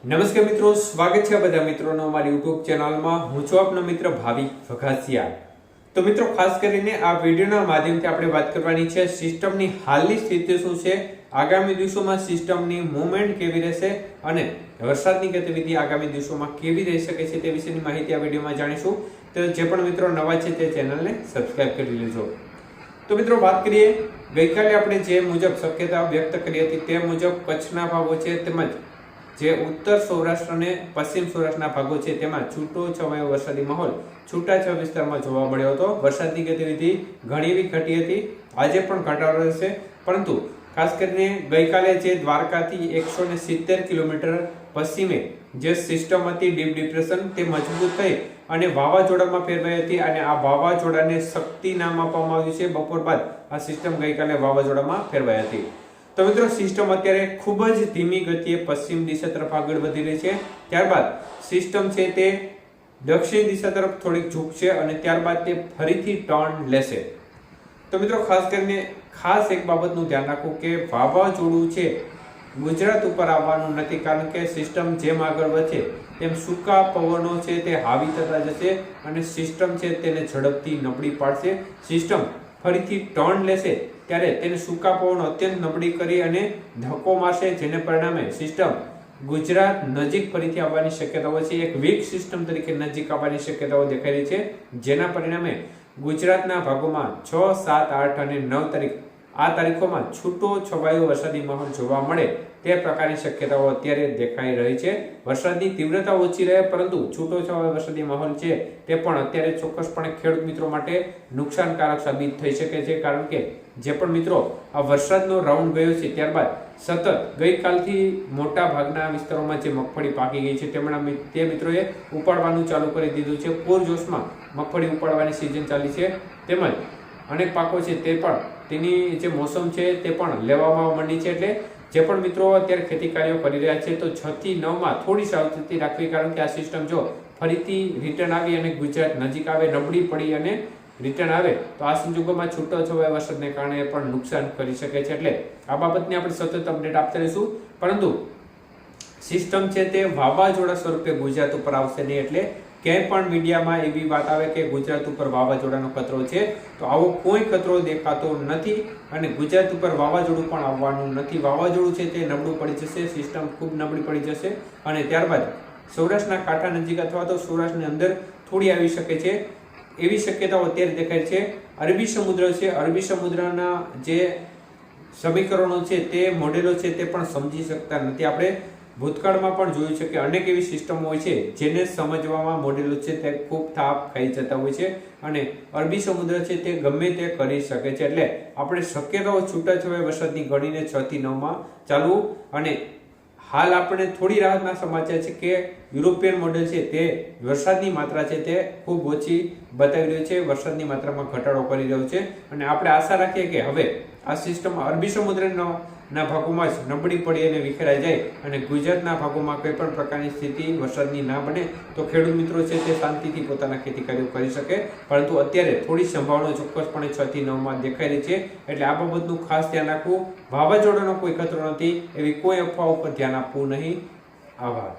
નમસ્કાર મિત્રો, સ્વાગત છે બધા મિત્રોનો અમારી YouTube ચેનલમાં। હું છું આપનો મિત્ર ભાવિક વઘાસિયા। તો મિત્રો, ખાસ કરીને આ વિડિયોના માધ્યમથી આપણે વાત કરવાની છે સિસ્ટમની હાલની સ્થિતિ શું છે, આગામી દિવસોમાં સિસ્ટમની મૂવમેન્ટ કેવી રહેશે અને વરસાદની ગતિવિધિ આગામી દિવસોમાં કેવી રહી શકે છે તે વિશેની માહિતી આ વિડિયોમાં જાણીશું। તો જે પણ મિત્રો નવા છે તે ચેનલને સબસ્ક્રાઇબ કરી લેજો। તો મિત્રો, વાત કરીએ, ગઈકાલે આપણે જે મુજબ શક્યતા વ્યક્ત કરી હતી તે મુજબ કચ્છના ભાગો છે તેમજ જે ઉત્તર સૌરાષ્ટ્ર અને પશ્ચિમ સૌરાષ્ટ્રના ભાગો છે તેમાં છૂટો છવાયો વરસાદી માહોલ છૂટાછવાયા વિસ્તારમાં જોવા મળ્યો હતો। વરસાદની ગતિવિધિ ઘણી એવી ઘટી હતી, આજે પણ ઘટાડો રહેશે, પરંતુ ખાસ કરીને ગઈકાલે જે દ્વારકાથી 170 કિલોમીટર પશ્ચિમે જે સિસ્ટમ હતી ડીપ ડિપ્રેશન તે મજબૂત થઈ અને વાવાઝોડામાં ફેરવાઈ હતી અને આ વાવાઝોડાને શક્તિ નામ આપવામાં આવ્યું છે। બપોર બાદ આ સિસ્ટમ ગઈકાલે વાવાઝોડામાં ફેરવાઈ હતી। તો મિત્રો, સિસ્ટમ અત્યારે ખૂબ જ ધીમી ગતિએ પશ્ચિમ દિશા તરફ આગળ વધી રહી છે। ત્યારબાદ સિસ્ટમ છે તે દક્ષિણ દિશા તરફ થોડીક ઝૂકશે અને ત્યારબાદ તે ફરીથી ટર્ન લેશે। તો મિત્રો, ખાસ કરીને એક બાબતનું ધ્યાન રાખવું કે વાવાઝોડું છે ગુજરાત ઉપર આવવાનું નથી, કારણ કે સિસ્ટમ જેમ આગળ વધશે તેમ સૂકા પવનો છે તે હાવી થતા જશે અને સિસ્ટમ છે તેને ઝડપથી નબળી પાડશે। સિસ્ટમ ફરીથી ટર્ન લેશે ત્યારે તેને સૂકા પવન અત્યંત નબળી કરી અને ધક્કો મારશે, જેને પરિણામે સિસ્ટમ ગુજરાત નજીક ફરીથી આવવાની શક્યતાઓ છે। એક વીક સિસ્ટમ તરીકે નજીક આવવાની શક્યતાઓ દેખાઈ રહી છે, જેના પરિણામે ગુજરાતના ભાગોમાં 6, 7, 8 અને 9 તારીખ આ તારીખોમાં છૂટો છવાયો વરસાદી માહોલ જોવા મળે તે પ્રકારની શક્યતાઓ અત્યારે દેખાઈ રહી છે। વરસાદની તીવ્રતા ઓછી રહે, પરંતુ છૂટો છવાયો વરસાદી માહોલ છે તે પણ અત્યારે ચોક્કસપણે ખેડૂત મિત્રો માટે નુકસાનકારક સાબિત થઈ શકે છે, કારણ કે જે પણ મિત્રો આ વરસાદનો રાઉન્ડ ગયો છે ત્યારબાદ સતત ગઈકાલથી મોટા ભાગના વિસ્તારોમાં જે મગફળી પાકી ગઈ છે તે મિત્રોએ ઉપાડવાનું ચાલુ કરી દીધું છે। પૂરજોશમાં મગફળી ઉપાડવાની સિઝન ચાલી છે, તેમજ અનેક પાકો છે તે પણ તેની જે મોસમ છે તે પણ લેવામાં માંડી છે। એટલે જે પણ મિત્રો અત્યારે ખેતી કાર્યો કરી રહ્યા છે તો 6 થી 9 માં થોડી સાવચેતી રાખવી, કારણ કે આ સિસ્ટમ જો ફરીથી રિટર્ન આવી અને ગુજરાત નજીક આવે, નબળી પડી અને રિટર્ન આવે તો આ સંજોગોમાં છૂટો છવાયા વરસાદને કારણે પણ નુકસાન કરી શકે છે। એટલે આ બાબતની આપણે સતત અપડેટ આપતા રહીશું, પરંતુ સિસ્ટમ છે તે વાવાઝોડા સ્વરૂપે ગુજરાત ઉપર આવશે નહીં। એટલે ક્યાંય પણ મીડિયામાં એવી વાત આવે કે ગુજરાત ઉપર વાવાઝોડાનો ખતરો છે, તો આવો કોઈ ખતરો દેખાતો નથી અને ગુજરાત ઉપર વાવાઝોડું પણ આવવાનું નથી। વાવાઝોડું છે તે નબળું પડી જશે, સિસ્ટમ ખૂબ નબળી પડી જશે અને ત્યારબાદ સૌરાષ્ટ્રના કાંઠા નજીક અથવા તો સૌરાષ્ટ્રની અંદર થોડી આવી શકે છે, એવી શક્યતાઓ અત્યારે દેખાય છે। અરબી સમુદ્ર છે, અરબી સમુદ્રના જે સમીકરણો છે તે મોડેલો છે તે પણ સમજી શકતા નથી। આપણે ભૂતકાળમાં પણ જોયું છે કે અનેક એવી સિસ્ટમો હોય છે જેને સમજવામાં મોડેલો છે તે ખૂબ થાપ ખાઈ જતા હોય છે અને અરબી સમુદ્ર છે તે ગમે તે કરી શકે છે। એટલે આપણે શક્યતાઓ છૂટાછવાયા વરસાદની ગણીને 6 થી 9 માં ચાલવું। અને હાલ આપણે થોડી રાહતના સમાચાર છે કે યુરોપિયન મોડેલ છે તે વરસાદની માત્રા છે તે ખૂબ ઓછી બતાવી રહ્યું છે, વરસાદની માત્રામાં ઘટાડો કરી રહ્યો છે અને આપણે આશા રાખીએ કે હવે આ સિસ્ટમ અરબી સમુદ્રના ભાગોમાં જ નબળી પડી અને વિખેરાઈ જાય અને ગુજરાતના ભાગોમાં કોઈ પણ પ્રકારની સ્થિતિ વરસાદની ના બને તો ખેડૂત મિત્રો છે તે શાંતિથી પોતાના ખેતી કાર્યો કરી શકે। પરંતુ અત્યારે થોડી સંભાવના ચોક્કસપણે 6 થી 9 માં દેખાઈ રહી છે, એટલે આ બાબતનું ખાસ ધ્યાન રાખવું। વાવાઝોડાનો કોઈ ખતરો નથી એવી કોઈ અફવા ઉપર ધ્યાન આપવું નહીં। આભાર।